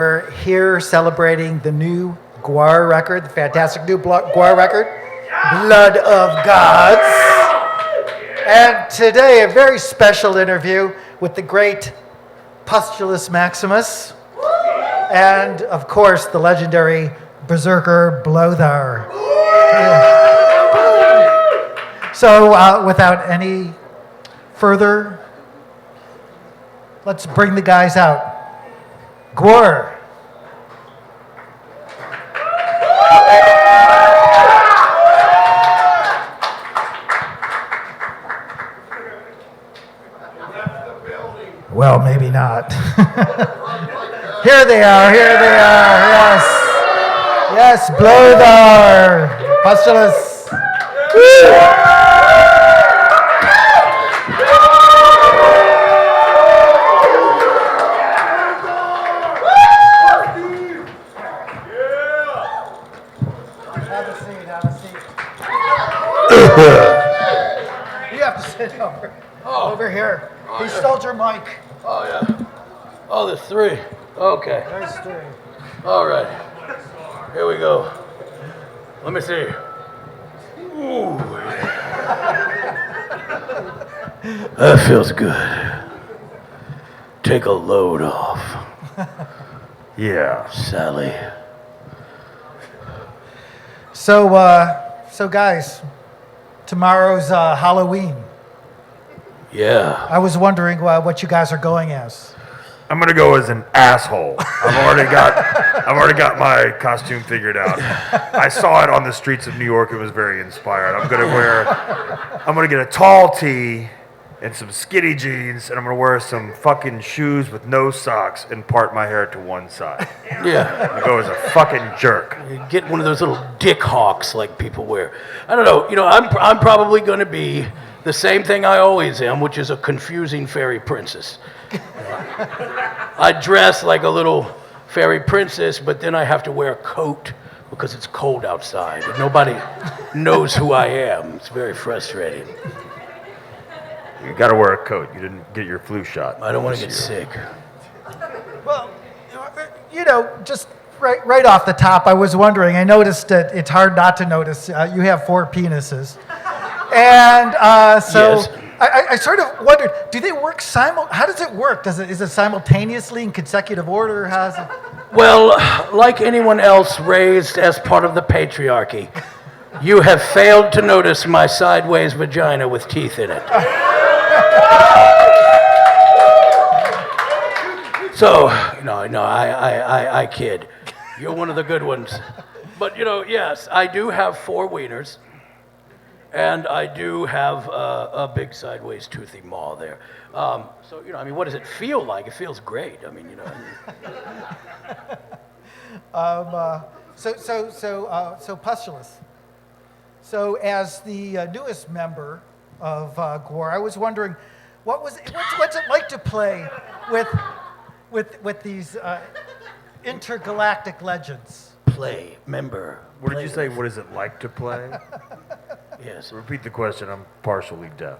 We're here celebrating the new GWAR record, the fantastic new GWAR record, Blood of Gods. And today, a very special interview with the great Postulus Maximus and, of course, the legendary Berserker Blothar. So, without any further, let's bring the guys out. GWAR. Well, maybe not. Here they are, yes. Yes, Blothar, Postulus. You have to sit over here. He stole your mic. Oh, yeah. Oh, there's three. Okay. There's three. All right. Here we go. Let me see. Ooh. That feels good. Take a load off. Yeah, Sally. So guys, tomorrow's Halloween. Yeah. I was wondering what you guys are going as. I'm gonna go as an asshole. I've already got my costume figured out. I saw it on the streets of New York. It was very inspired. I'm gonna get a tall tee and some skinny jeans, and I'm gonna wear some fucking shoes with no socks and part my hair to one side. Yeah. I'm gonna go as a fucking jerk. You get one of those little dick hawks like people wear. I don't know. You know, I'm probably going to be the same thing I always am, which is a confusing fairy princess. I dress like a little fairy princess, but then I have to wear a coat because it's cold outside. Nobody knows who I am. It's very frustrating. You gotta wear a coat. You didn't get your flu shot. I don't want to get sick. Well, just right off the top, I was wondering. I noticed that it's hard not to notice. You have 4 penises, and so Yes. I sort of wondered: do they work How does it work? Is it simultaneously in consecutive order? How's it? Well, like anyone else raised as part of the patriarchy, you have failed to notice my sideways vagina with teeth in it. So, I kid. You're one of the good ones. But, yes, I do have 4 wieners, and I do have a big sideways toothy maw there. So, what does it feel like? It feels great. So Postulus. So as the newest member of GWAR, I was wondering, what's it like to play with these intergalactic legends? Play, member. What did you say? What is it like to play? Yes. Repeat the question. I'm partially deaf.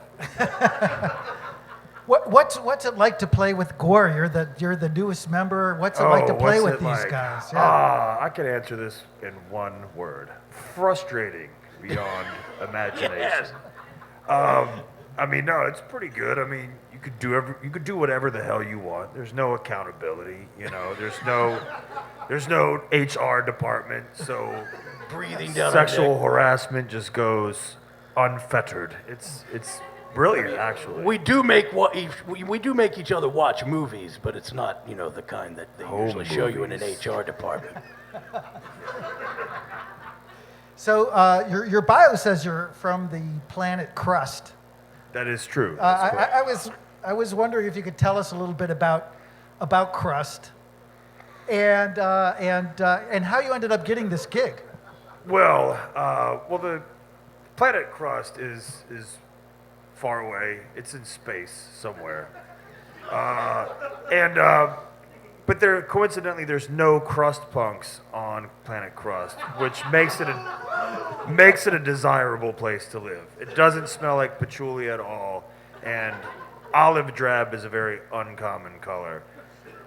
What's it like to play with GWAR? You're the newest member. What's it like to play with these guys? Yeah. I can answer this in one word: frustrating beyond imagination. Yes. No, it's pretty good. You could do whatever the hell you want. There's no accountability. There's no HR department. So Breathing down sexual harassment just goes unfettered. It's brilliant, actually. We do make each other watch movies, but it's not, the kind that they usually show you in an HR department. So your bio says you're from the planet Crust. That is true. That's correct. I was wondering if you could tell us a little bit about Crust and how you ended up getting this gig. Well, the planet Crust is far away. It's in space somewhere. But coincidentally, there's no crust punks on planet Crust, which makes it a desirable place to live. It doesn't smell like patchouli at all, and olive drab is a very uncommon color.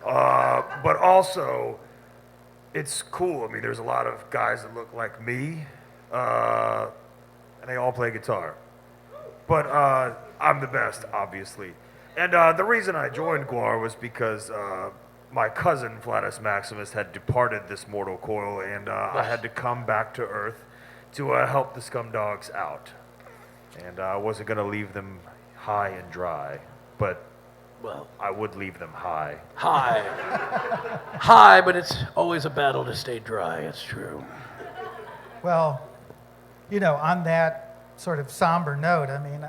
But also, it's cool. I mean, there's a lot of guys that look like me, and they all play guitar. But I'm the best, obviously. And the reason I joined GWAR was because my cousin, Flatus Maximus, had departed this mortal coil, and I had to come back to Earth to help the scumdogs out. And I wasn't going to leave them high and dry, but Well, I would leave them high. high. High, but it's always a battle to stay dry. It's true. Well, on that sort of somber note, I mean,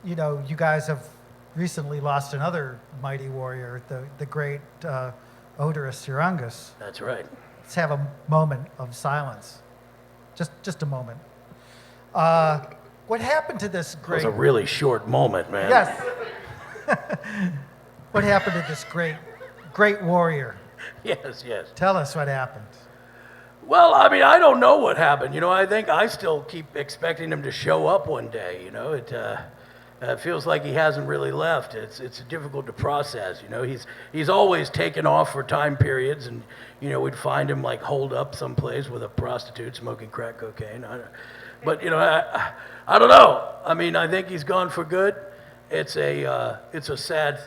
you guys have recently lost another mighty warrior, the great Odorous Urungus. That's right. Let's have a moment of silence. Just a moment. What happened to this It was great... a really short moment, man. Yes. What happened to this great warrior? Yes, yes. Tell us what happened. Well, I mean, I don't know what happened. I think I still keep expecting him to show up one day. It feels like he hasn't really left. It's difficult to process. He's always taken off for time periods, and we'd find him like holed up someplace with a prostitute smoking crack cocaine. But I don't know. I mean, I think he's gone for good. It's a sad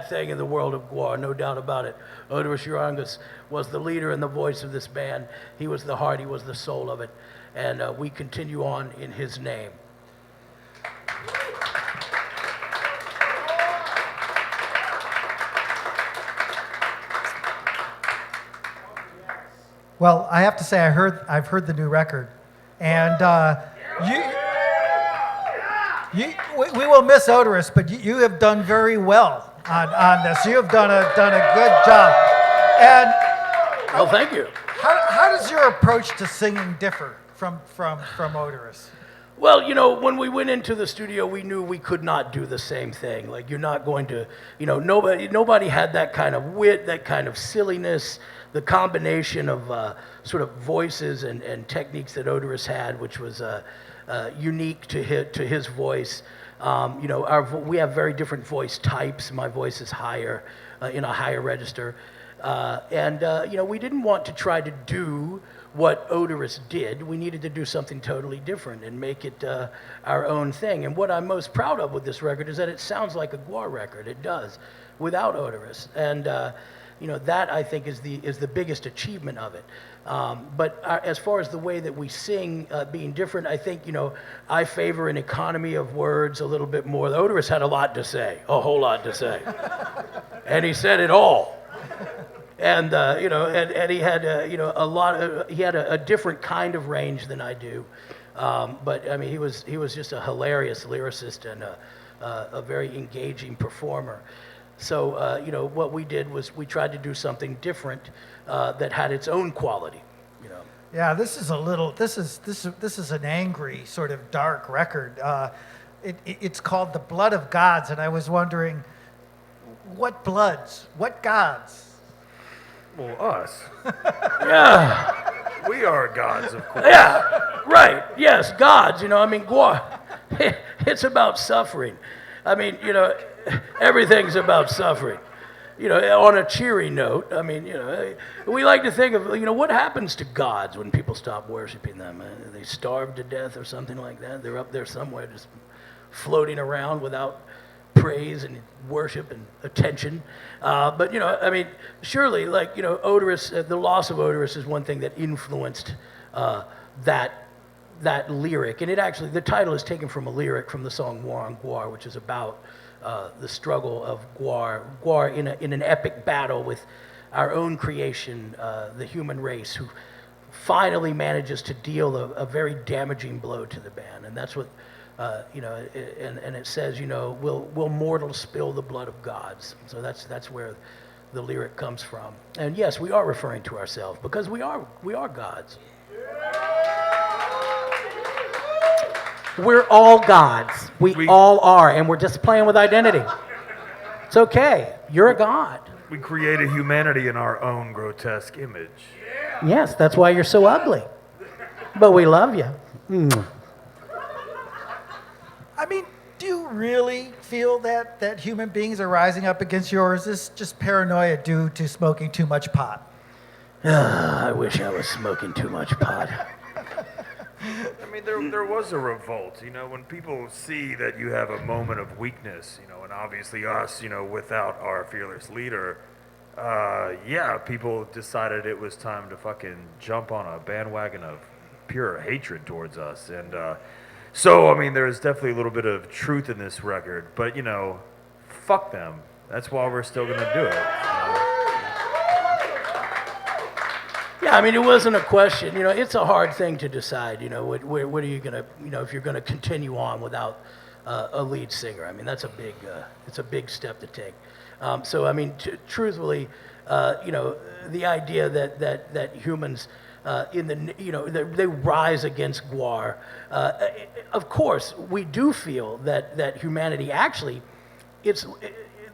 thing in the world of GWAR, no doubt about it. Odorous Urungus was the leader and the voice of this band. He was the heart, he was the soul of it, and we continue on in his name. Well, I have to say, I've heard the new record, and we will miss Odorous, but you have done very well on this. You have done a good job. And Well, thank you. how does your approach to singing differ from Odorous? Well, when we went into the studio, we knew we could not do the same thing. Like, you're not going to, nobody had that kind of wit, that kind of silliness, the combination of sort of voices and techniques that Odorous had, which was unique to his voice. We have very different voice types. My voice is higher, in a higher register. We didn't want to try to do what Odorous did. We needed to do something totally different and make it our own thing. And what I'm most proud of with this record is that it sounds like a GWAR record. It does, without Odorous. And that I think is the biggest achievement of it. But as far as the way that we sing being different, I think I favor an economy of words a little bit more. Odorous had a lot to say, a whole lot to say, and he said it all. And and he had a lot. He had a different kind of range than I do, but I mean he was just a hilarious lyricist and a very engaging performer. So what we did was we tried to do something different that had its own quality. Yeah, this is an angry sort of dark record. It's called The Blood of Gods, and I was wondering, what bloods, what gods? Well, us. Yeah. We are gods, of course. Yeah, right. Yes, gods. GWAR, it's about suffering. I mean, everything's about suffering. On a cheery note, I mean, we like to think of, what happens to gods when people stop worshiping them? They starve to death or something like that. They're up there somewhere just floating around without praise and worship and attention. But I mean, surely, Odorous, the loss of Odorous is one thing that influenced that lyric. And the title is taken from a lyric from the song War on GWAR, which is about the struggle of GWAR in an epic battle with our own creation, the human race, who finally manages to deal a very damaging blow to the band. And that's what and it says, will mortals spill the blood of gods? So that's where the lyric comes from. And yes, we are referring to ourselves because we are gods. We're all gods. We all are, and we're just playing with identity. It's okay. You're a god. We created humanity in our own grotesque image. Yes, that's why you're so ugly. But we love you. I mean, do you really feel that human beings are rising up against you, or is this just paranoia due to smoking too much pot? I wish I was smoking too much pot. I mean, there was a revolt, when people see that you have a moment of weakness, and obviously us, without our fearless leader, people decided it was time to fucking jump on a bandwagon of pure hatred towards us. And so, I mean, there's definitely a little bit of truth in this record, but, fuck them. That's why we're still going to do it. Yeah, I mean, it wasn't a question. It's a hard thing to decide. What are you gonna, if you're gonna continue on without a lead singer? I mean, that's it's a big step to take. So, I mean, truthfully, the idea that humans they rise against GWAR. Of course, we do feel that humanity actually,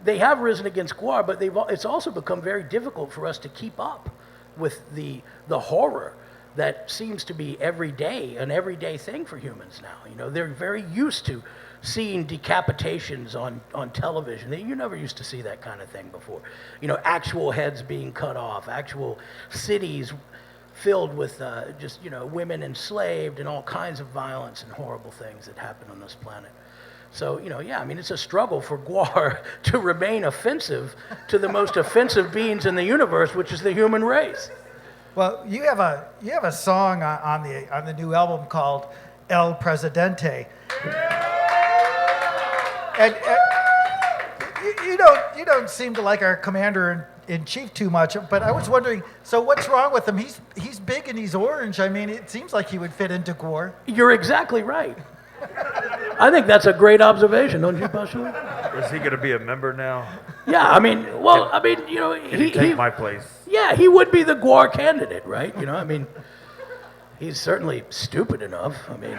they have risen against GWAR, but it's also become very difficult for us to keep up with the horror that seems to be an everyday thing for humans now. They're very used to seeing decapitations on television. You never used to see that kind of thing before. Actual heads being cut off, actual cities filled with women enslaved and all kinds of violence and horrible things that happen on this planet. So, I mean, it's a struggle for GWAR to remain offensive to the most offensive beings in the universe, which is the human race. Well, you have a song on the new album called El Presidente. And you don't seem to like our commander-in-chief too much, but I was wondering, so what's wrong with him? He's big and he's orange. I mean, it seems like he would fit into GWAR. You're exactly right. I think that's a great observation, don't you, Pasha? Is he going to be a member now? Yeah, I mean, Can he take my place? Yeah, he would be the GWAR candidate, right? I mean, he's certainly stupid enough. I mean,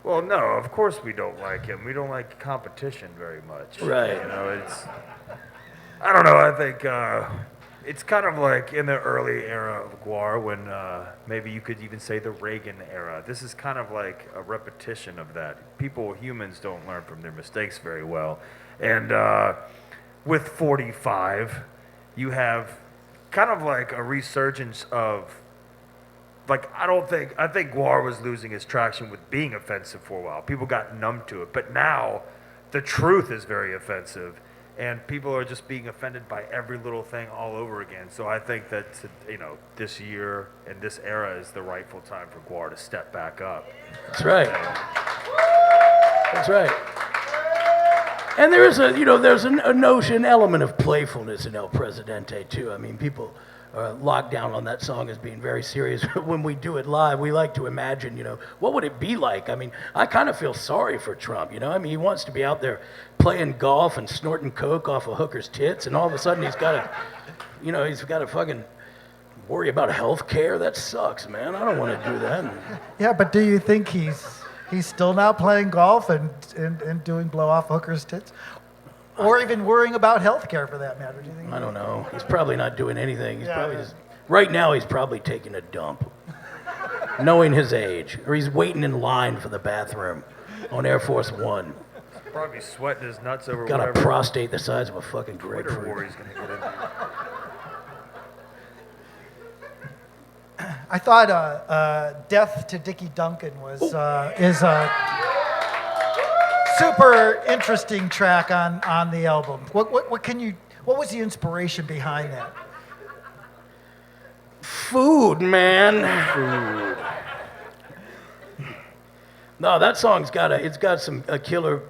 well, no, of course we don't like him. We don't like competition very much. Right. I don't know, I think it's kind of like in the early era of GWAR when maybe you could even say the Reagan era. This is kind of like a repetition of that. Humans don't learn from their mistakes very well. And with 45, you have kind of like a resurgence of, I think GWAR was losing its traction with being offensive for a while. People got numb to it. But now, the truth is very offensive. And people are just being offended by every little thing all over again. So I think that, this year and this era is the rightful time for GWAR to step back up. That's right. That's right. And there is there's a notion, element of playfulness in El Presidente, too. I mean, people are locked down on that song as being very serious. When we do it live, we like to imagine, what would it be like? I mean, I kind of feel sorry for Trump, I mean, he wants to be out there playing golf and snorting coke off a hooker's tits, and all of a sudden he's got to fucking worry about health care. That sucks, man. I don't want to do that. Yeah, but do you think he's still now playing golf and doing blow off hookers' tits? Or even worrying about health care for that matter? Do you think? I don't know. He's probably not doing anything. Right now he's probably taking a dump, knowing his age. Or he's waiting in line for the bathroom on Air Force One. Probably sweating his nuts over Got whatever a prostate the size of a fucking Twitter grapefruit. war he's going to get into. I thought "Death to Dickie Duncan" is a super interesting track on the album. What was the inspiration behind that? Food, man. Food. No, that song's got a killer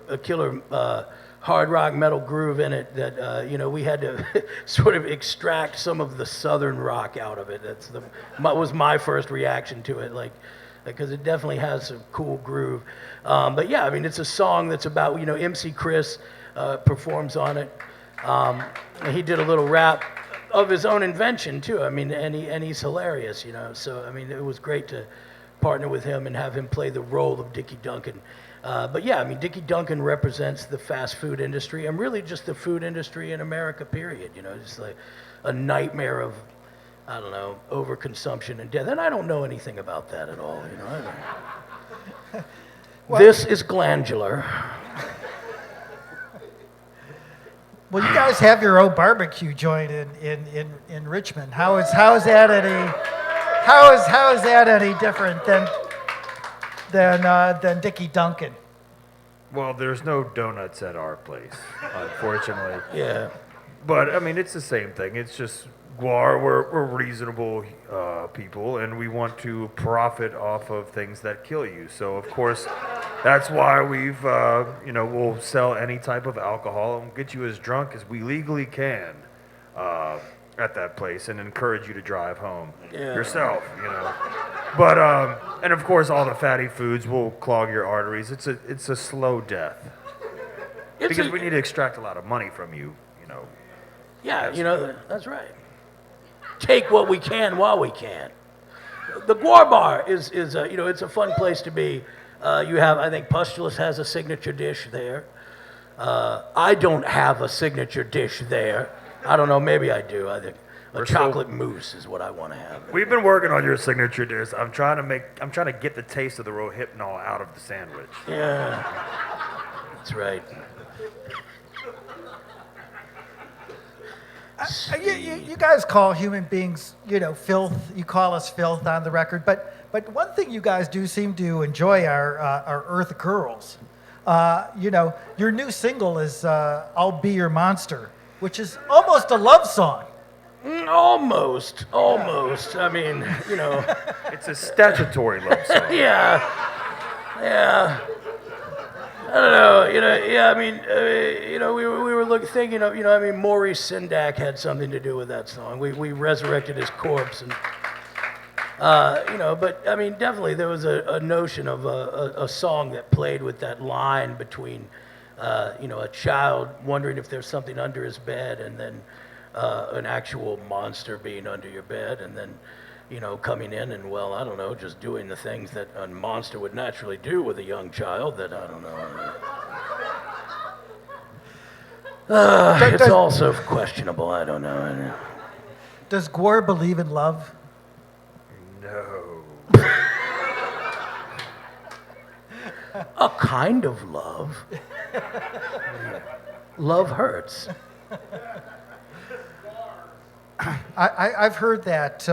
hard rock metal groove in it that we had to sort of extract some of the southern rock out of it. Was my first reaction to it, because it definitely has a cool groove. But yeah, I mean, it's a song that's about MC Chris performs on it. And he did a little rap of his own invention too. I mean, and he's hilarious, So I mean, it was great to partner with him and have him play the role of Dickie Duncan. But yeah, I mean, Dickie Duncan represents the fast food industry and really just the food industry in America, period. Just like a nightmare of, I don't know, overconsumption and death. And I don't know anything about that at all. This is glandular. Well, you guys have your own barbecue joint in Richmond. How is that any different than Dickie Duncan? Well, there's no donuts at our place, unfortunately. Yeah. But I mean, it's the same thing. It's just GWAR. We're reasonable people, and we want to profit off of things that kill you. So of course, that's why we'll sell any type of alcohol and get you as drunk as we legally can at that place, and encourage you to drive home yourself. But and of course, all the fatty foods will clog your arteries. It's a slow death because we need to extract a lot of money from you. Yeah, that's right. Take what we can while we can. The GWAR bar is it's a fun place to be. I think Pustulus has a signature dish there. I don't have a signature dish there. I don't know, maybe I do. I think a chocolate mousse is what I want to have. We've been working on your signature dish. I'm trying to get the taste of the Rohypnol out of the sandwich. Yeah, that's right. You guys call human beings, filth. You call us filth on the record, but one thing you guys do seem to enjoy are Earth girls. Your new single is "I'll Be Your Monster," which is almost a love song. Almost. I mean, It's a statutory love song. Yeah. I don't know, I mean, we were thinking of, Maurice Sendak had something to do with that song. We resurrected his corpse, and, but I mean, definitely there was a notion of a song that played with that line between, a child wondering if there's something under his bed, and then an actual monster being under your bed, and then, coming in and, well, I don't know, just doing the things that a monster would naturally do with a young child that, I don't know. It's also questionable, I don't know. Does GWAR believe in love? No. A kind of love. Love hurts. I've heard that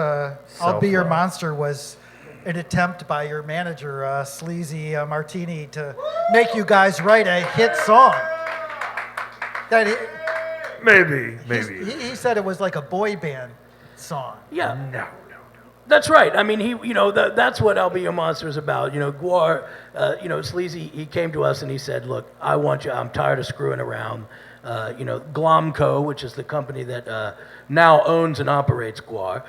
"I'll Be Your Monster" was an attempt by your manager, Sleazy Martini, to make you guys write a hit song. Maybe. He said it was like a boy band song. Yeah. No. That's right. I mean, that's what "I'll Be Your Monster" is about. GWAR, Sleazy, he came to us and he said, look, I'm tired of screwing around. Glomco, which is the company that now owns and operates GWAR,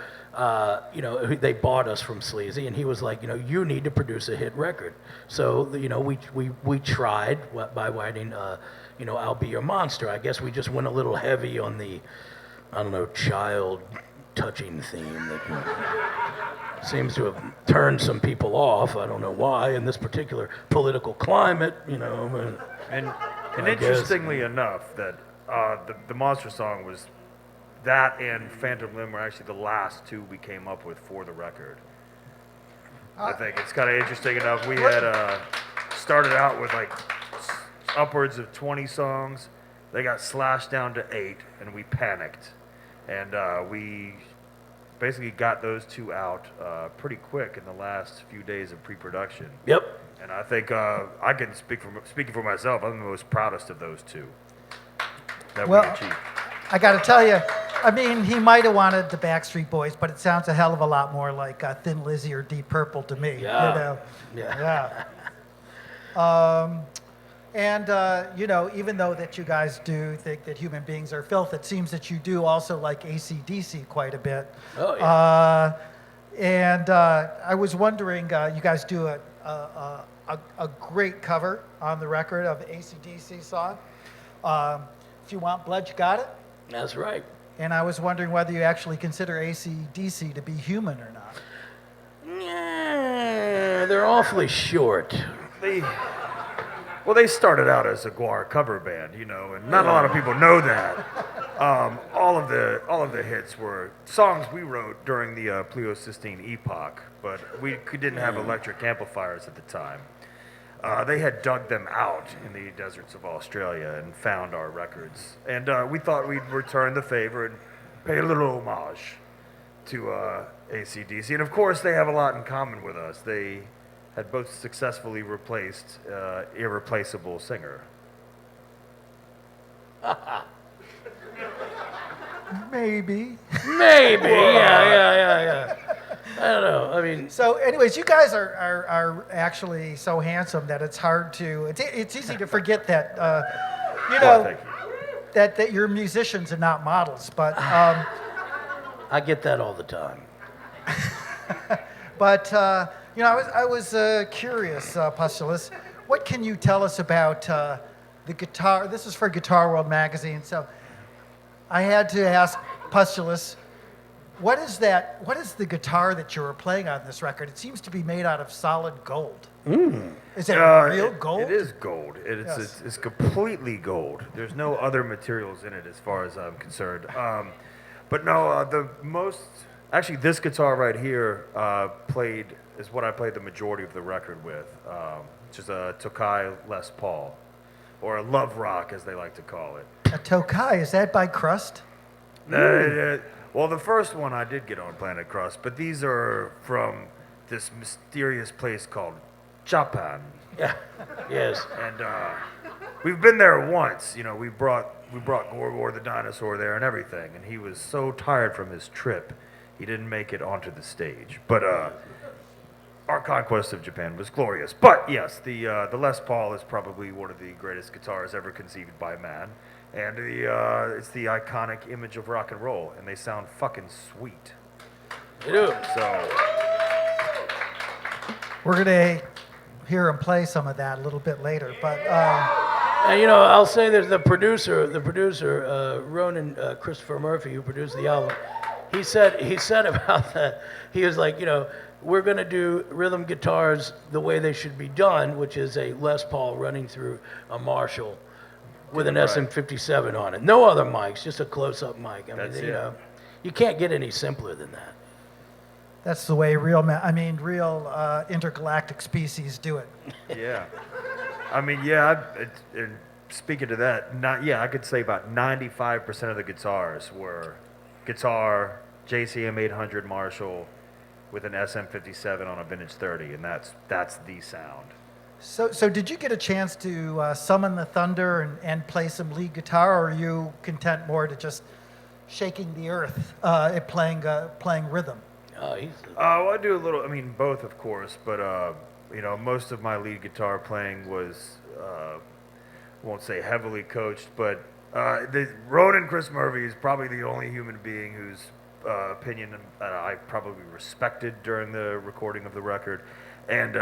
they bought us from Sleazy, and he was like, you need to produce a hit record. So, we tried by writing, "I'll Be Your Monster." I guess we just went a little heavy on the, I don't know, child touching theme that seems to have turned some people off. I don't know why in this particular political climate, And interestingly enough, that the Monster song was that and Phantom Limb were actually the last two we came up with for the record. I think it's kind of interesting enough. We had started out with like upwards of 20 songs. They got slashed down to 8, and we panicked. And we basically got those two out pretty quick in the last few days of pre-production. Yep. And I think I can speaking for myself, I'm the most proudest of those two that we achieved. I got to tell you, I mean, he might have wanted the Backstreet Boys, but it sounds a hell of a lot more like Thin Lizzy or Deep Purple to me. Yeah. Yeah. Even though that you guys do think that human beings are filth, it seems that you do also like AC/DC quite a bit. Oh, yeah. I was wondering, you guys do a great cover on the record of AC/DC song. If you want blood, you got it. That's right. And I was wondering whether you actually consider AC/DC to be human or not. Yeah, they're awfully short. They started out as a GWAR cover band, and not a lot of people know that. All of the hits were songs we wrote during the Pleistocene epoch, but we didn't have electric amplifiers at the time. They had dug them out in the deserts of Australia and found our records. And we thought we'd return the favor and pay a little homage to AC/DC. And of course, they have a lot in common with us. They had both successfully replaced irreplaceable singer. Maybe. Maybe, yeah. I don't know. I mean, So, anyways, you guys are actually so handsome that it's hard to. It's easy to forget that. You Well, know thank you. that you're musicians and not models. But I get that all the time. you know, I was curious, Pustulus. What can you tell us about the guitar? This is for Guitar World magazine, so I had to ask Pustulus, what is that? What is the guitar that you were playing on this record? It seems to be made out of solid gold. Is it real gold? It is gold. Yes. It's completely gold. There's no other materials in it as far as I'm concerned. But no, actually this guitar right here is what I played the majority of the record with, which is a Tokai Les Paul, or a Love Rock as they like to call it. A Tokai, is that by Crust? Well, the first one I did get on Planet Crust, but these are from this mysterious place called Japan. Yeah. Yes. And we've been there once. You know, we brought GWAR the dinosaur there and everything, and he was so tired from his trip, he didn't make it onto the stage. But our conquest of Japan was glorious. But yes, the Les Paul is probably one of the greatest guitars ever conceived by man, and it's the iconic image of rock and roll, and they sound fucking sweet. They do. So We're going to hear him play some of that a little bit later. But And you know, I'll say there's the producer, Ronan Christopher Murphy, who produced the album. He said about that. He was like, you know, we're going to do rhythm guitars the way they should be done, which is a Les Paul running through a Marshall with an Right. SM57 on it. No other mics, just a close-up mic. I mean, That's you it. know, you can't get any simpler than that. that's the way real intergalactic species do it. yeah, I mean, yeah. And speaking to that, I could say about 95% of the guitars were guitar JCM 800 Marshall with an SM57 on a vintage 30, and that's the sound. So did you get a chance to summon the thunder and play some lead guitar, or are you content more to just shaking the earth and playing rhythm? Well, I do a little. I mean, both, of course, but you know, most of my lead guitar playing was won't say heavily coached, but Ronan Chris Murphy is probably the only human being whose opinion I probably respected during the recording of the record. And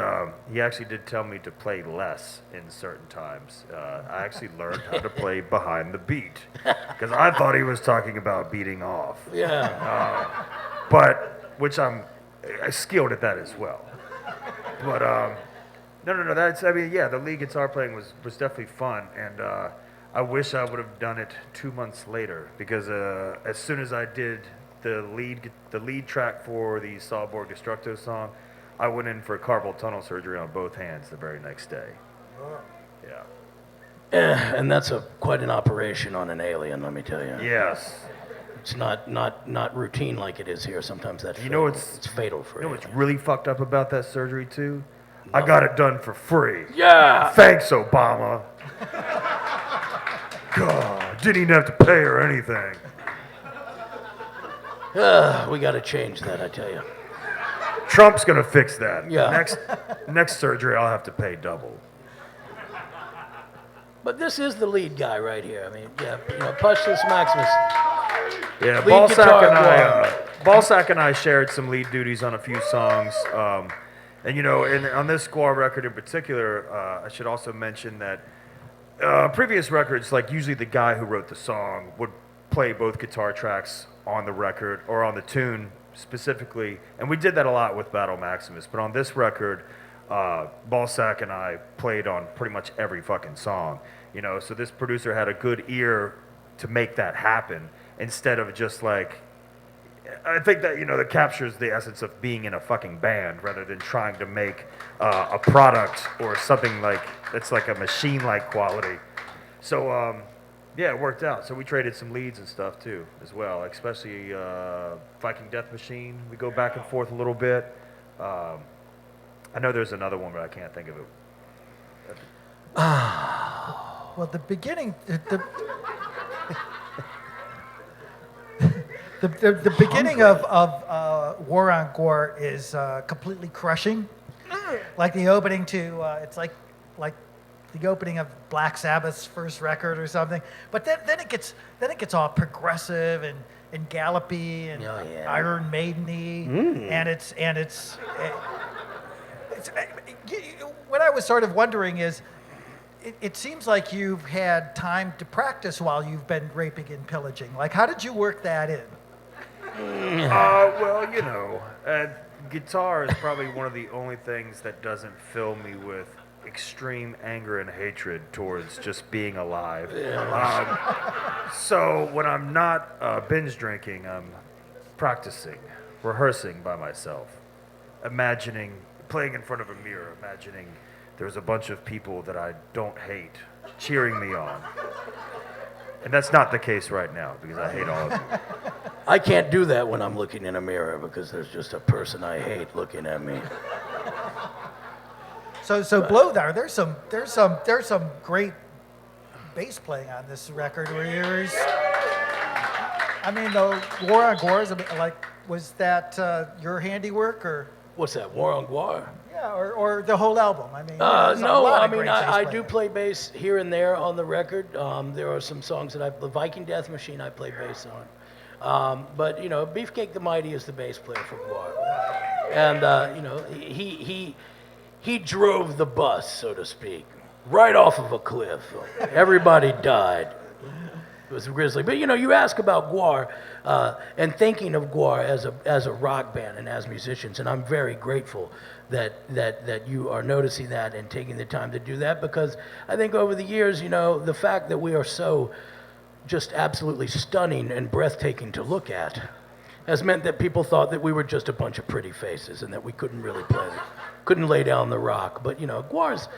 he actually did tell me to play less in certain times. I actually learned how to play behind the beat because I thought he was talking about beating off. Yeah. Which I'm skilled at that as well. But no. The lead guitar playing was definitely fun, and I wish I would have done it 2 months later because as soon as I did the lead track for the Sawborg Destructo song, I went in for carpal tunnel surgery on both hands the very next day. Yeah. And that's quite an operation on an alien, let me tell you. Yes. It's not routine like it is here. Sometimes that's it's fatal for You know what's aliens. really fucked up about that surgery too? I got it done for free. Yeah. Thanks, Obama. God, didn't even have to pay or anything. We got to change that, I tell you. Trump's gonna fix that. Yeah. Next surgery, I'll have to pay double. But this is the lead guy right here. I mean, yeah, you know, Pustulus Maximus. Yeah, Lead guitar, Ballsack and I shared some lead duties on a few songs. And you know, on this GWAR record in particular, I should also mention that previous records, like usually the guy who wrote the song would play both guitar tracks on the record or on the tune specifically, and we did that a lot with Battle Maximus. But on this record, Ballsack and I played on pretty much every fucking song. You know, so this producer had a good ear to make that happen instead of just like I think that, that captures the essence of being in a fucking band rather than trying to make a product or something that's like a machine-like quality. So, yeah, it worked out. So we traded some leads and stuff too, as well, especially Viking Death Machine. We go back and forth a little bit. I know there's another one, but I can't think of it. Well, the beginning, the beginning of War on GWAR is completely crushing. Like the opening to, it's like the opening of Black Sabbath's first record or something. But then it gets all progressive and gallopy and Iron Maiden-y, and it's what I was sort of wondering is, it seems like you've had time to practice while you've been raping and pillaging. Like, how did you work that in? Well, guitar is probably one of the only things that doesn't fill me with extreme anger and hatred towards just being alive. So when I'm not binge drinking, I'm practicing, rehearsing by myself, playing in front of a mirror, imagining there's a bunch of people that I don't hate cheering me on. And that's not the case right now because I hate all of you. I can't do that when I'm looking in a mirror because there's just a person I hate looking at me. So Blow there. There's some great bass playing on this record. I mean, the War on GWAR is was that your handiwork or? What's that? War on GWAR? Yeah, or the whole album. I mean, no, I mean I do play bass here and there on the record. There are some songs that the Viking Death Machine I play bass on. But Beefcake the Mighty is the bass player for GWAR, and he drove the bus, so to speak, right off of a cliff. Everybody died. It was grisly. But you ask about GWAR and thinking of GWAR as a rock band and as musicians, and I'm very grateful that you are noticing that and taking the time to do that, because I think over the years, the fact that we are so just absolutely stunning and breathtaking to look at has meant that people thought that we were just a bunch of pretty faces and that we couldn't really play, couldn't lay down the rock. But GWAR's,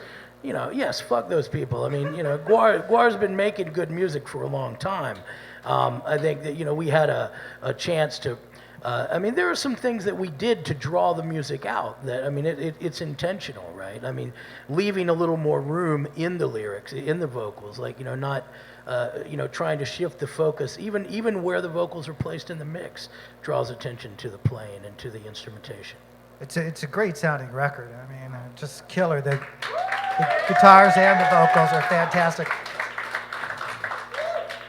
yes, fuck those people. I mean, GWAR's been making good music for a long time. I think that we had a chance to. I mean, there are some things that we did to draw the music out. That it's intentional, right? I mean, leaving a little more room in the lyrics, in the vocals, like not. Trying to shift the focus, even where the vocals are placed in the mix, draws attention to the playing and to the instrumentation. It's a great sounding record. I mean, just killer. The guitars and the vocals are fantastic.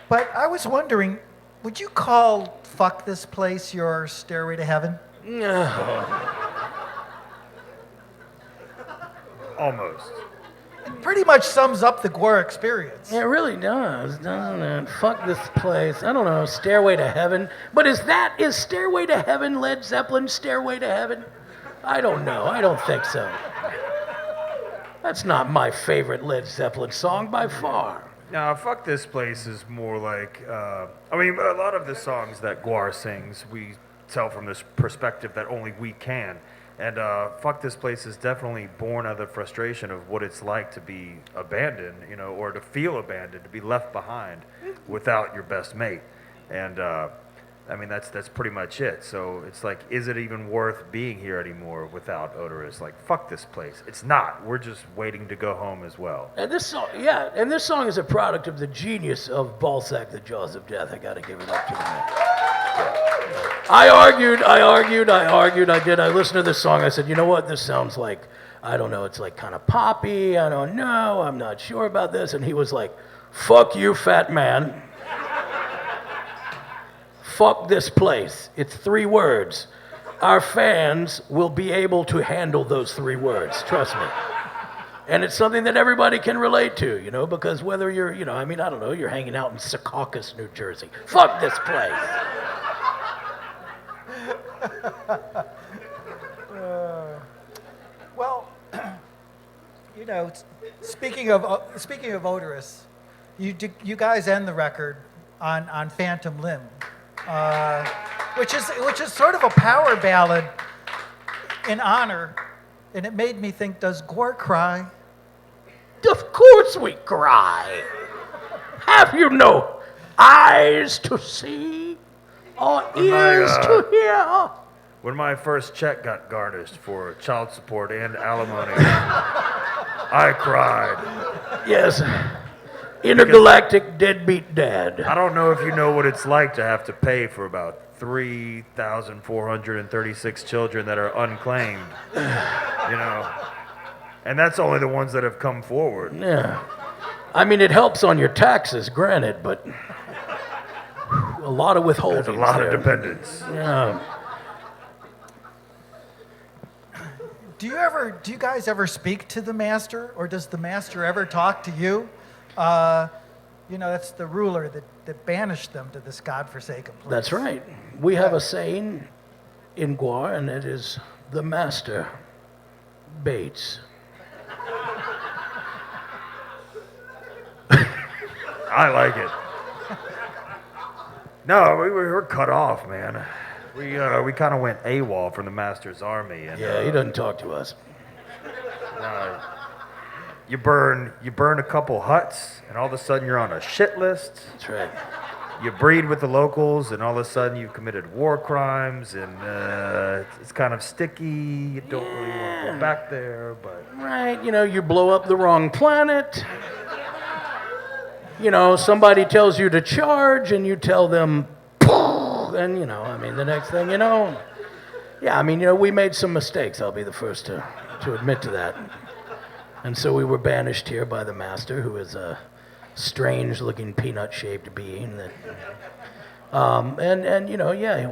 But I was wondering, would you call "Fuck This Place" your Stairway to Heaven? Almost. It pretty much sums up the GWAR experience. It really does, doesn't it? Fuck this place. I don't know, Stairway to Heaven. But is Stairway to Heaven Led Zeppelin's Stairway to Heaven? I don't know. I don't think so. That's not my favorite Led Zeppelin song by far. Now, Fuck This Place is more like, a lot of the songs that GWAR sings, we tell from this perspective that only we can. And Fuck This Place is definitely born out of the frustration of what it's like to be abandoned, or to feel abandoned, to be left behind without your best mate. And that's pretty much it. So it's like, is it even worth being here anymore without Odorous? Like, fuck this place. It's not. We're just waiting to go home as well. And this song, this song is a product of the genius of Ballsack, The Jaws of Death. I got to give it up to him. I argued. I listened to this song. I said, you know what? This sounds like, I don't know, it's like kind of poppy. I don't know. I'm not sure about this. And he was like, fuck you, fat man. Fuck this place. It's 3 words. Our fans will be able to handle those 3 words. Trust me. And it's something that everybody can relate to, because whether you're, I don't know, you're hanging out in Secaucus, New Jersey. Fuck this place. Well, speaking of Odorous, you guys end the record on Phantom Limb. which is sort of a power ballad in honor, and it made me think, does GWAR cry? Of course we cry. Have you no eyes to see or ears to hear? When my first check got garnished for child support and alimony, I cried. Yes. Intergalactic deadbeat dad. I don't know if you know what it's like to have to pay for about 3,436 children that are unclaimed, and that's only the ones that have come forward. Yeah. I mean, it helps on your taxes, granted, but a lot of withholdings. There's a lot there. of dependence. Yeah. Do you guys ever speak to the master, or does the master ever talk to you? That's the ruler that banished them to this godforsaken place. That's right. We have a saying in GWAR, and it is the master Bates. I like it. No, we were cut off, man. We kind of went AWOL from the master's army. And, Yeah, he doesn't talk to us. You burn a couple huts, and all of a sudden you're on a shit list. That's right. You breed with the locals, and all of a sudden you've committed war crimes, and it's kind of sticky. You don't really want to go back there, but Right, you blow up the wrong planet. Somebody tells you to charge, and you tell them, and the next thing you know, we made some mistakes. I'll be the first to admit to that. And so we were banished here by the master, who is a strange-looking peanut-shaped being. That,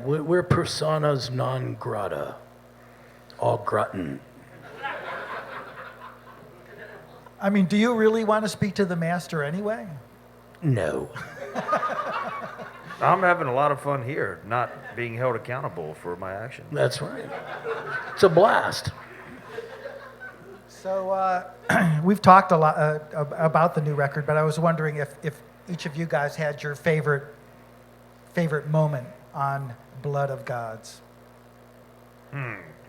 we're personas non grata, au gratin. I mean, do you really want to speak to the master anyway? No. I'm having a lot of fun here, not being held accountable for my actions. That's right. It's a blast. So we've talked a lot about the new record, but I was wondering if each of you guys had your favorite moment on Blood of Gods.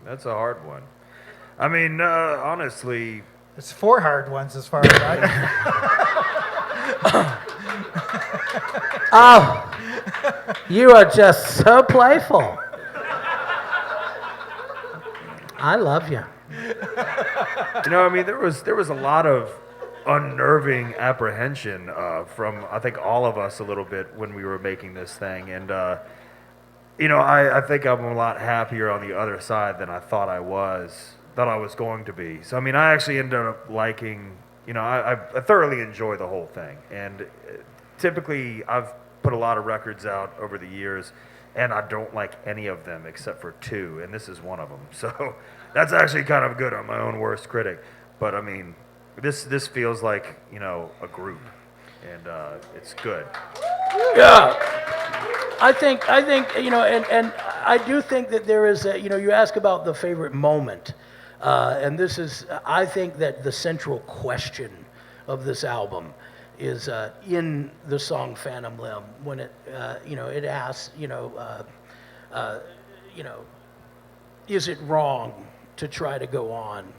That's a hard one. I mean, honestly, It's 4 hard ones as far as I know. Oh, you are just so playful. I love you. there was a lot of unnerving apprehension from I think all of us a little bit when we were making this thing, and I think I'm a lot happier on the other side than I thought I was going to be. So I actually ended up liking. I thoroughly enjoy the whole thing, and typically I've put a lot of records out over the years, and I don't like any of them except for 2, and this is one of them. So that's actually kind of good. I'm my own worst critic, but this feels like a group, and it's good. Yeah. I think and I do think that there is you ask about the favorite moment, and this is I think that the central question of this album is in the song Phantom Limb, when it it asks is it wrong to try to go on,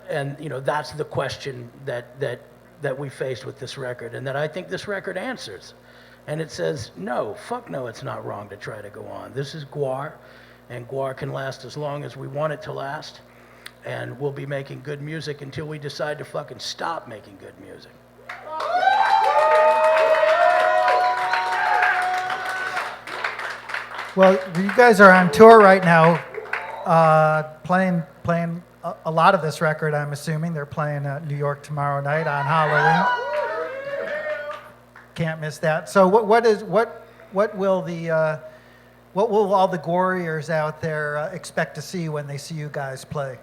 and that's the question that we faced with this record, and that I think this record answers. And it says, no, fuck no, it's not wrong to try to go on. This is GWAR, and GWAR can last as long as we want it to last, and we'll be making good music until we decide to fucking stop making good music. Well, you guys are on tour right now, playing a lot of this record, I'm assuming. They're playing New York tomorrow night on Halloween. Can't miss that. So what will all the Warriors out there expect to see when they see you guys play?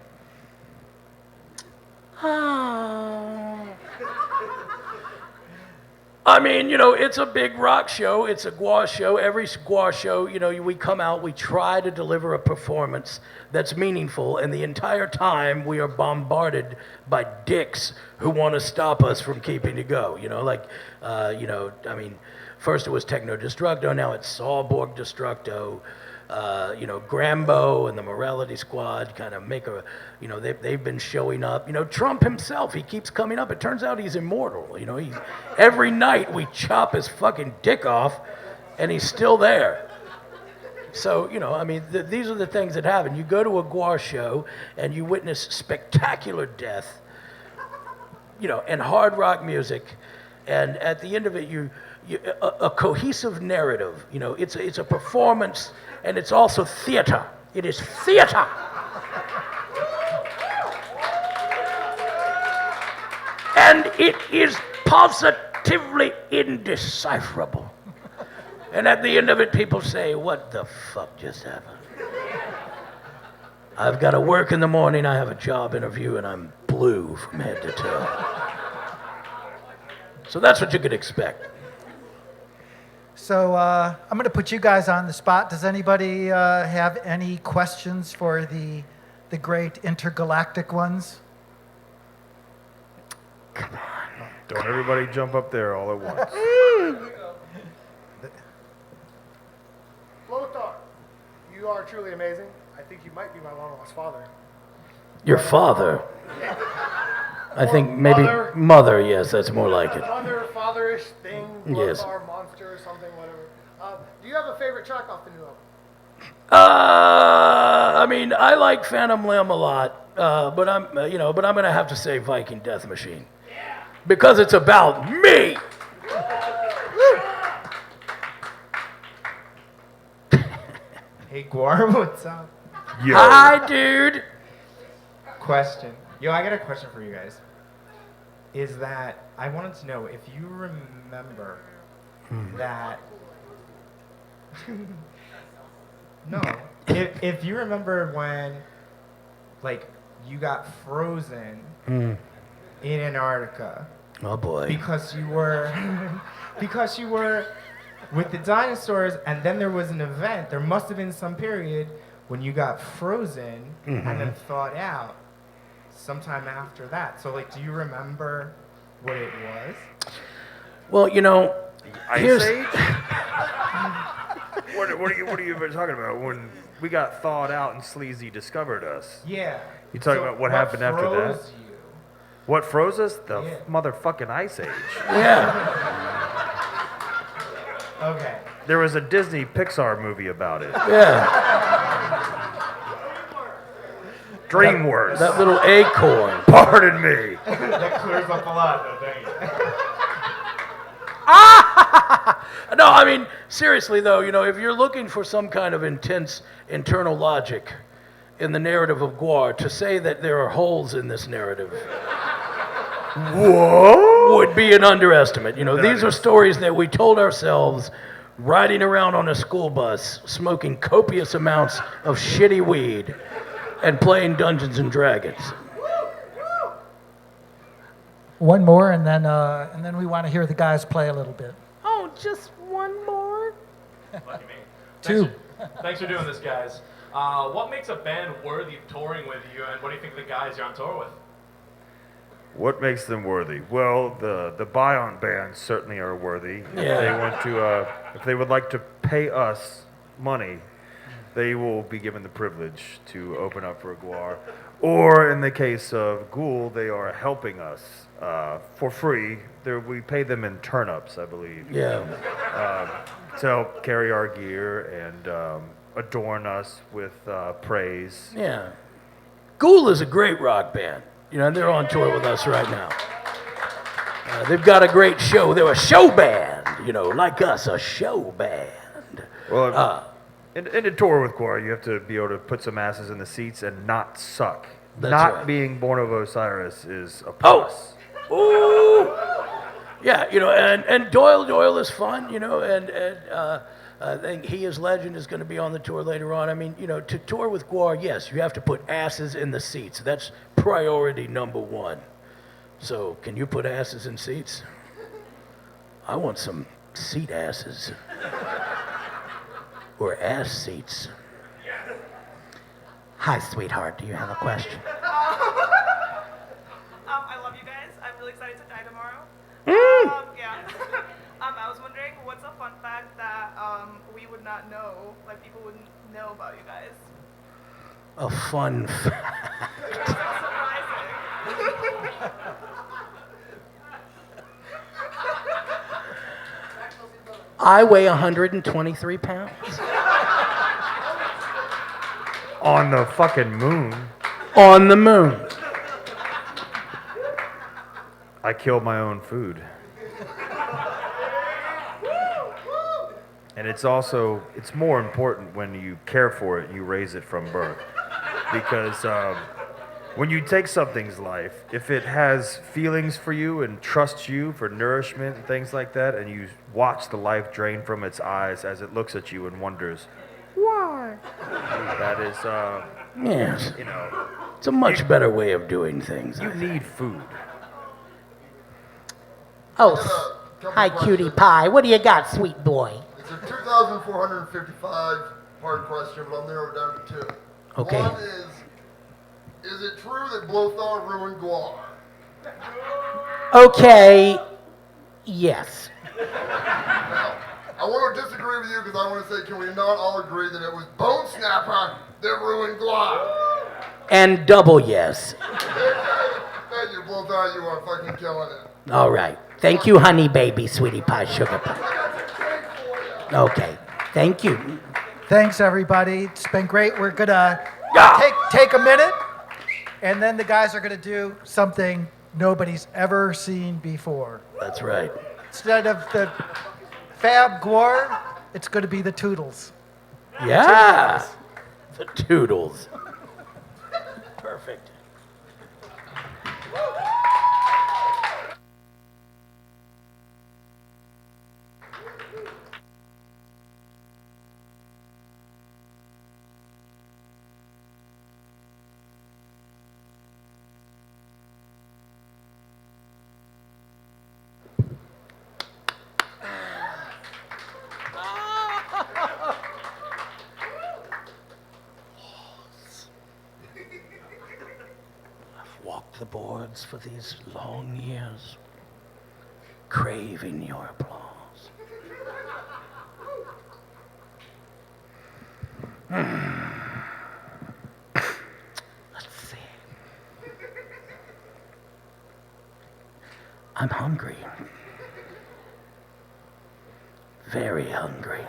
It's a big rock show. It's a GWAR show. Every GWAR show, we come out, we try to deliver a performance that's meaningful, and the entire time we are bombarded by dicks who want to stop us from keeping to go. first it was Techno Destructo, now it's Sawborg Destructo. Grambo and the Morality Squad kind of make a, they've been showing up. Trump himself, he keeps coming up. It turns out he's immortal. Every night we chop his fucking dick off, and he's still there. So, these are the things that happen. You go to a GWAR show, and you witness spectacular death, and hard rock music, and at the end of it, a cohesive narrative. It's a performance. And it's also theater. It is theater. And it is positively indecipherable. And at the end of it, people say, what the fuck just happened? I've got to work in the morning, I have a job interview, and I'm blue from head to toe. So that's what you could expect. So I'm going to put you guys on the spot. Does anybody have any questions for the great intergalactic ones? Come on. Don't everybody jump up there all at once. Lothar, you are truly amazing. I think you might be my long-lost father. Your father. I think Or maybe mother. mother, yes, that's more like it. Mother, fatherish thing, Yes. Lothar, monster, something, whatever. Do you have a favorite track off the new album? I like Phantom Limb a lot, but I'm going to have to say Viking Death Machine. Because it's about me. Hey, GWAR, what's up? Yo. Hi, dude. Question. Yo, I got a question for you guys. Is that I wanted to know if you remember that. No. If you remember when, you got frozen in Antarctica Oh, boy. because you were with the dinosaurs, and then there was an event. There must have been some period when you got frozen and then thawed out sometime after that. So, do you remember what it was? Well, Ice here's... Age? What are you talking about? When we got thawed out and Sleazy discovered us. Yeah. You talking about what happened after that? froze you? What froze us? The Yeah. motherfucking Ice Age. Yeah. Okay. There was a Disney Pixar movie about it. Yeah. DreamWorks. That little acorn. Pardon me. That clears up a lot, though, thank you. No, seriously, though, if you're looking for some kind of intense internal logic in the narrative of GWAR, to say that there are holes in this narrative would be an underestimate. These are stories that we told ourselves riding around on a school bus, smoking copious amounts of shitty weed, and playing Dungeons and Dragons. One more, and then we want to hear the guys play a little bit. Oh, just one more? Lucky me. Two. Thanks for doing this, guys. What makes a band worthy of touring with you, and what do you think of the guys you're on tour with? What makes them worthy? Well, the Bion bands certainly are worthy. Yeah. If they want to, if they would like to pay us money, they will be given the privilege to open up for a GWAR. Or in the case of Ghoul, they are helping us for free. We pay them in turnips, I believe. Yeah. To help carry our gear and adorn us with praise. Yeah. Ghoul is a great rock band. They're on tour with us right now. They've got a great show. They're a show band, like us, a show band. Well, in a tour with GWAR, you have to be able to put some asses in the seats and not suck. That's Not right. being Born of Osiris is a plus. Ooh. Yeah, and Doyle is fun, and I think He Is Legend is going to be on the tour later on. To tour with GWAR, yes, you have to put asses in the seats. That's priority number one. So, can you put asses in seats? I want some seat asses. Or ass seats. Hi, sweetheart. Do you have a question? I love you guys. I'm really excited to die tomorrow. Yeah. I was wondering, what's a fun fact that we would not know, like people wouldn't know about you guys? A fun fact. It's so surprising. I weigh 123 pounds. On the fucking moon, On the moon. I killed my own food. And it's more important when you care for it and you raise it from birth. Because when you take something's life, if it has feelings for you and trusts you for nourishment and things like that, and you watch the life drain from its eyes as it looks at you and wonders, why? That is, Yes. you know, It's a much better way of doing things. you need food. Oh, hi, cutie pie. What do you got, sweet boy? It's a 2,455 part question, but I'll narrow it down to two. Okay. One is it true that Blothar ruined GWAR? Okay, yes. Now, I want to disagree with you because I want to say, can we not all agree that it was Bone Snapper that ruined GWAR? And double yes. Thank you, Blothar. You are fucking killing it. All right. Thank you, honey baby, sweetie pie, sugar pie. Okay. Thank you. Thanks, everybody. It's been great. We're gonna take a minute, and then the guys are gonna do something nobody's ever seen before. That's right. Instead of the Fab GWAR, it's gonna be the Toodles. Yeah. The Toodles. Perfect. Walked the boards for these long years, craving your applause. Let's see. I'm hungry. Very hungry.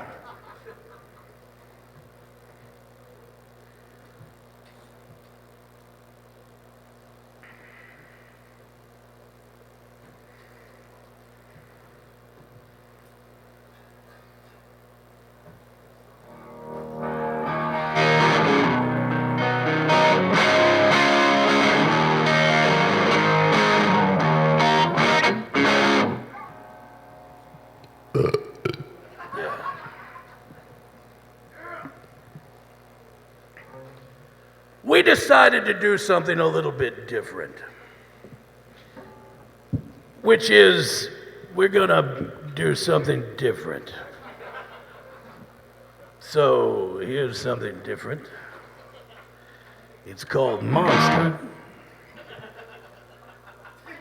We decided to do something a little bit different, which is we're gonna do something different. So here's something different. It's called Monster.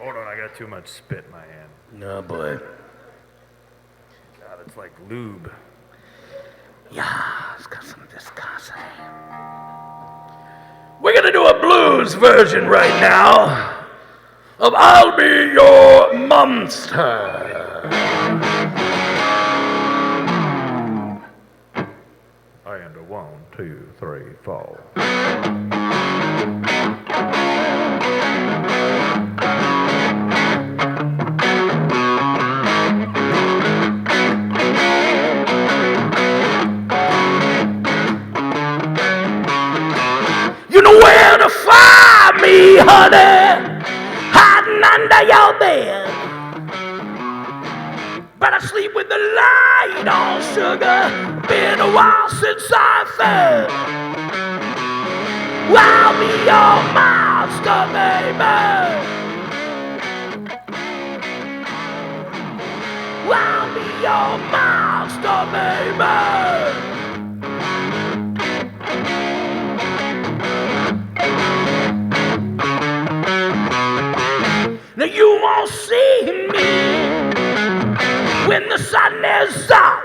Hold on, I got too much spit in my hand. No, boy. God, it's like lube. Yeah, it's got some viscosity. We're gonna do a blues version right now of I'll Be Your Monster. And a 1, 2, 3, 4. You know where to find me, honey, hiding under your bed. But I sleep with the light on, sugar. Been a while since I fed. I'll be your monster, baby. I'll be your monster, baby. Now you won't see me when the sun is up.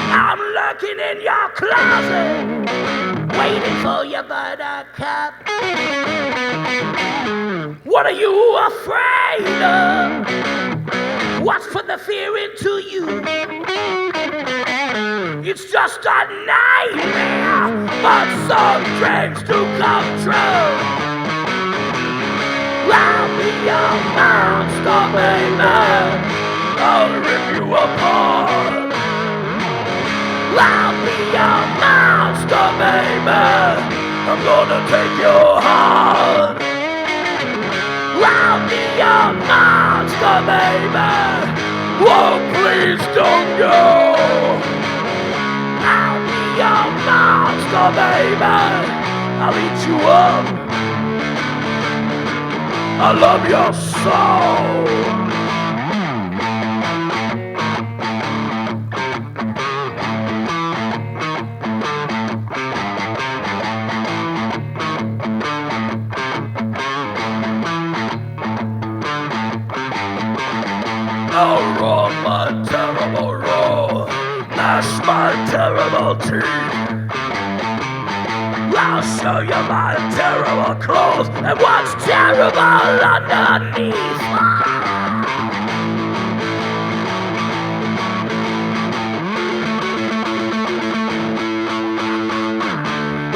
I'm lurking in your closet, waiting for your buttercup. What are you afraid of? What's for the fear into you? It's just a nightmare, but some dreams do come true. I'll be your monster, baby. I'll rip you apart. I'll be your monster, baby. I'm gonna take your heart. I'll be your monster, baby. Oh, please don't go. I'll be your monster, baby. I'll eat you up. I love your soul. I'll roar my terrible roar, gnash my terrible teeth. I'll show you my terrible clothes and what's terrible underneath.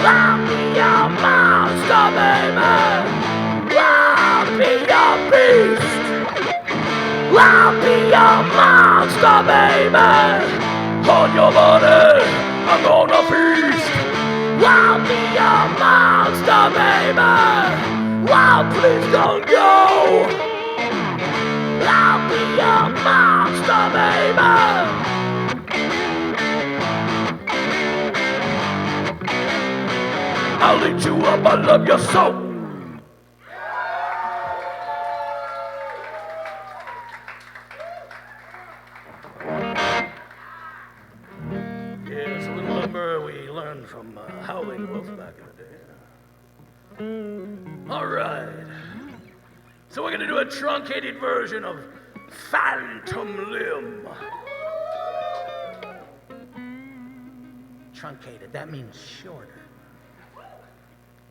I'll be your monster, baby. I'll be your beast. I'll be your monster, baby. On your body, I'm gonna feast. I'll be your monster, baby. Oh, please don't go. I'll be your monster, baby. I'll eat you up, I love your soul. It's a little number we learned from Howling Wolf back in the day. All right. So we're going to do a truncated version of Phantom Limb. Truncated, that means shorter.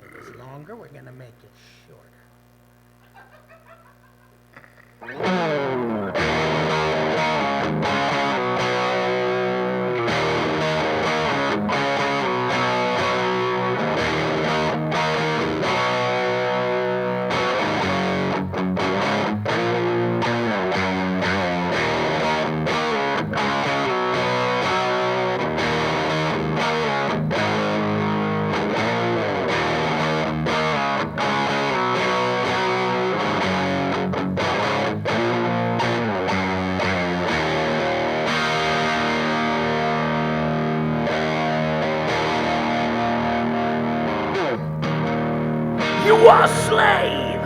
If it's longer, we're going to make it shorter. You are a slave.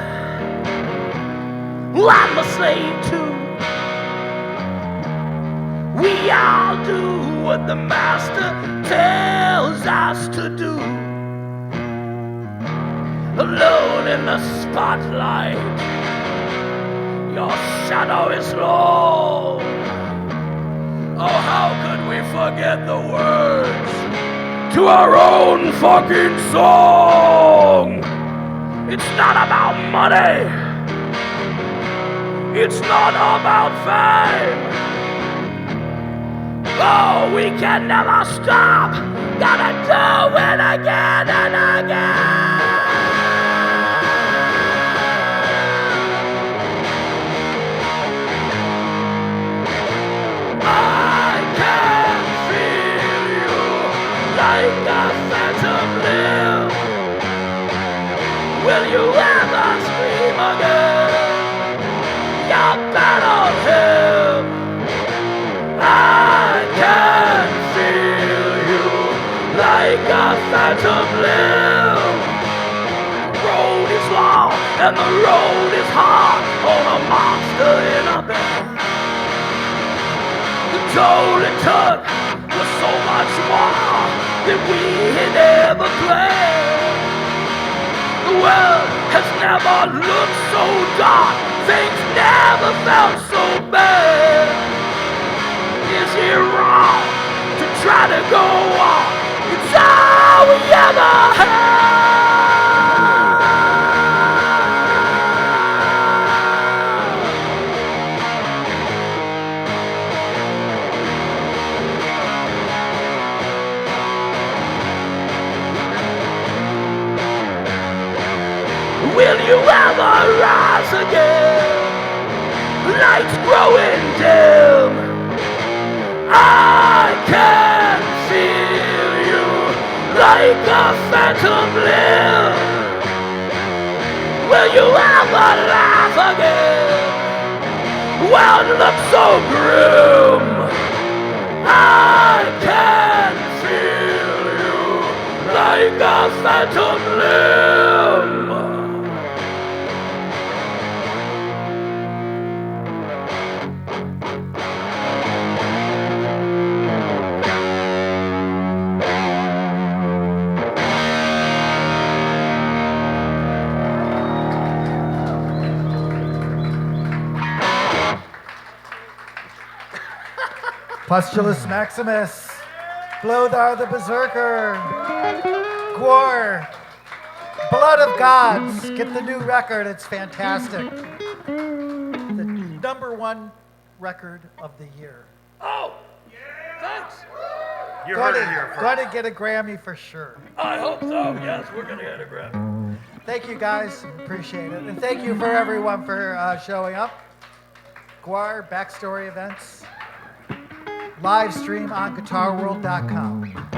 Well, I'm a slave too. We all do what the master tells us to do. Alone in the spotlight, your shadow is long. Oh, how could we forget the words to our own fucking song? It's not about money. It's not about fame. Oh, we can never stop. Gotta do it again and again. I can feel you like a phantom limb. Will you ever scream again? You're bad on him. I can feel you like a phantom limb. The road is long and the road is hard on a monster in a bed. The toll it took was so much more than we had ever planned. The world has never looked so dark. Things never felt so bad. is it wrong to try to go on? It's all we ever had. Will you ever rise again? Lights growing dim. I can feel you like a phantom limb. Will you ever laugh again? Well, it looks so grim. I can feel you like a phantom limb. Pustulus Maximus, Blothar the Berserker, GWAR, Blood of Gods. Get the new record, it's fantastic. The #1 record of the year. Oh, thanks. You heard it here Going first. to get a Grammy for sure. I hope so. Yes, we're gonna get a grab. Thank you guys, appreciate it. And thank you for everyone for showing up. GWAR, BackStory events, live stream on GuitarWorld.com.